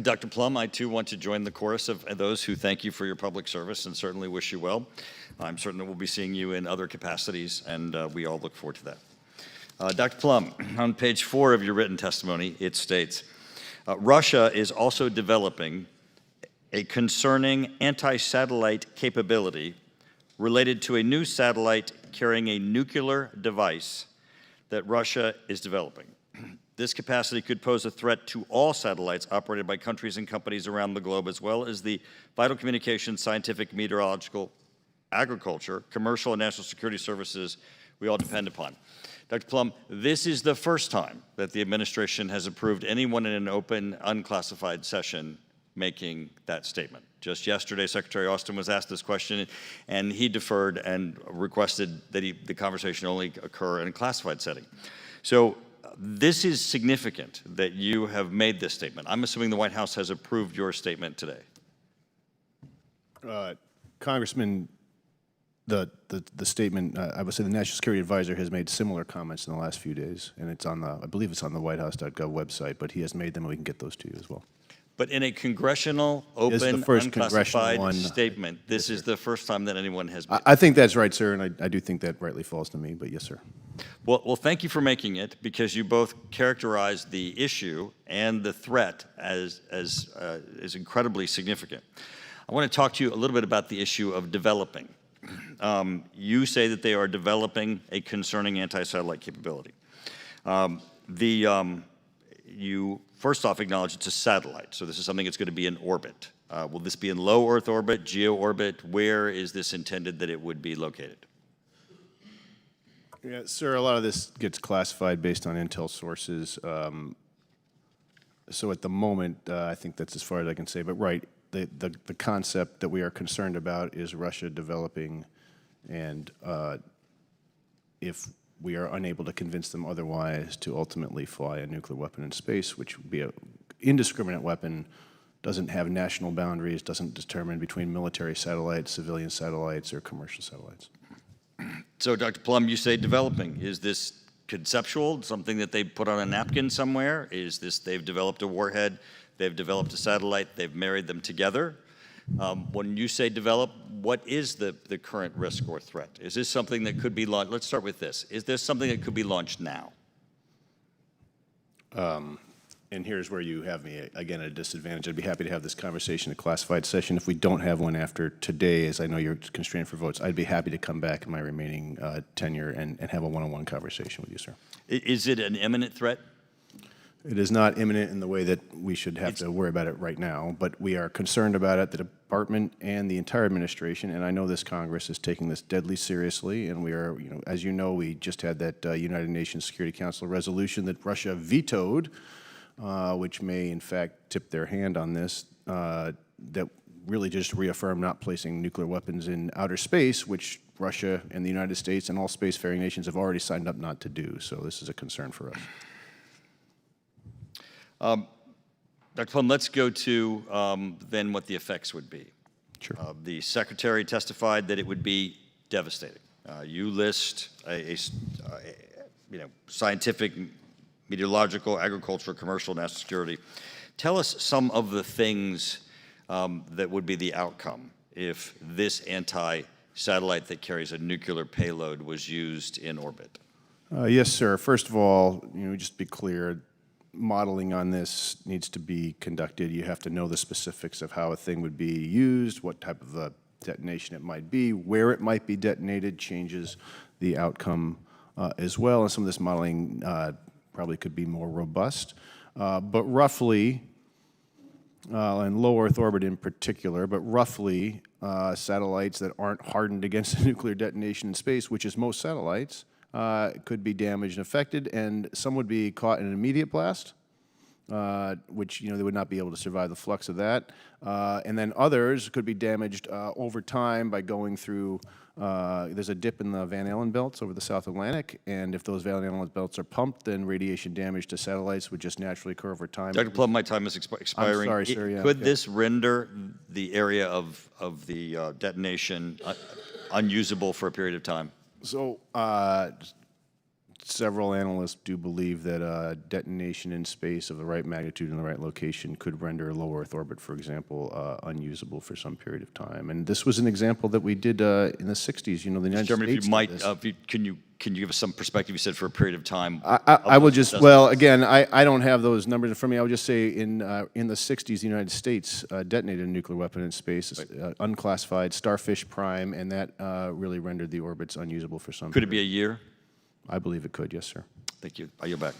Dr. Plum, I too want to join the chorus of those who thank you for your public service and certainly wish you well. I'm certain that we'll be seeing you in other capacities, and we all look forward to that. Dr. Plum, on page 4 of your written testimony, it states, Russia is also developing a concerning anti-satellite capability related to a new satellite carrying a nuclear device that Russia is developing. This capacity could pose a threat to all satellites operated by countries and companies around the globe, as well as the vital communications, scientific, meteorological, agriculture, commercial, and national security services we all depend upon. Dr. Plum, this is the first time that the administration has approved anyone in an open, unclassified session making that statement. Just yesterday, Secretary Austin was asked this question, and he deferred and requested that the conversation only occur in a classified setting. So this is significant that you have made this statement. I'm assuming the White House has approved your statement today. Congressman, the statement, I would say the National Security Advisor has made similar comments in the last few days, and it's on I believe it's on the whitehouse.gov website, but he has made them, and we can get those to you as well. But in a congressional, open, unclassified statement, this is the first time that anyone has made. I think that's right, sir, and I do think that rightly falls to me, but yes, sir. Well, thank you for making it, because you both characterized the issue and the threat as incredibly significant. I want to talk to you a little bit about the issue of developing. You say that they are developing a concerning anti-satellite capability. You first off acknowledge it's a satellite, so this is something that's going to be in orbit. Will this be in low Earth orbit, geo orbit? Where is this intended that it would be located? Yeah, sir, a lot of this gets classified based on intel sources. So at the moment, I think that's as far as I can say. But right, the concept that we are concerned about is Russia developing, and if we are unable to convince them otherwise, to ultimately fly a nuclear weapon in space, which would be an indiscriminate weapon, doesn't have national boundaries, doesn't determine between military satellites, civilian satellites, or commercial satellites. So, Dr. Plum, you say developing. Is this conceptual, something that they put on a napkin somewhere? Is this they've developed a warhead, they've developed a satellite, they've married them together? When you say develop, what is the current risk or threat? Is this something that could be launched? Let's start with this. Is this something that could be launched now? And here's where you have me, again, at a disadvantage. I'd be happy to have this conversation in a classified session. If we don't have one after today, as I know you're constrained for votes, I'd be happy to come back in my remaining tenure and have a one-on-one conversation with you, sir. Is it an imminent threat? It is not imminent in the way that we should have to worry about it right now, but we are concerned about it, the department and the entire administration, and I know this Congress is taking this deadly seriously, and we are, as you know, we just had that United Nations Security Council resolution that Russia vetoed, which may in fact tip their hand on this, that really just reaffirmed not placing nuclear weapons in outer space, which Russia and the United States and all spacefaring nations have already signed up not to do, so this is a concern for us. Dr. Plum, let's go to then what the effects would be. Sure. The Secretary testified that it would be devastating. You list scientific, meteorological, agricultural, commercial, national security. Tell us some of the things that would be the outcome if this anti-satellite that carries a nuclear payload was used in orbit. Yes, sir. First of all, just to be clear, modeling on this needs to be conducted. You have to know the specifics of how a thing would be used, what type of a detonation it might be, where it might be detonated changes the outcome as well. And some of this modeling probably could be more robust. But roughly, in low Earth orbit in particular, but roughly satellites that aren't hardened against a nuclear detonation in space, which is most satellites, could be damaged and affected, and some would be caught in an immediate blast, which they would not be able to survive the flux of that, and then others could be damaged over time by going through. There's a dip in the Van Allen belts over the South Atlantic, and if those Van Allen belts are pumped, then radiation damage to satellites would just naturally occur over time. Dr. Plum, my time is expiring. I'm sorry, sir. Yeah, could this render the area of the detonation unusable for a period of time? So, several analysts do believe that detonation in space of the right magnitude in the right location could render low Earth orbit, for example, unusable for some period of time. And this was an example that we did in the 60s. You know, the United Chairman, States if you might, did this. can you give us some perspective? You said for a period of time. I will just, well, again, I don't have those numbers in front of me. I would just say in the 60s, the United States detonated a nuclear weapon in space, unclassified, Starfish Prime, and that really rendered the orbits unusable for some Could it period. be a year? I believe it could, yes, sir. Thank you. I yield back.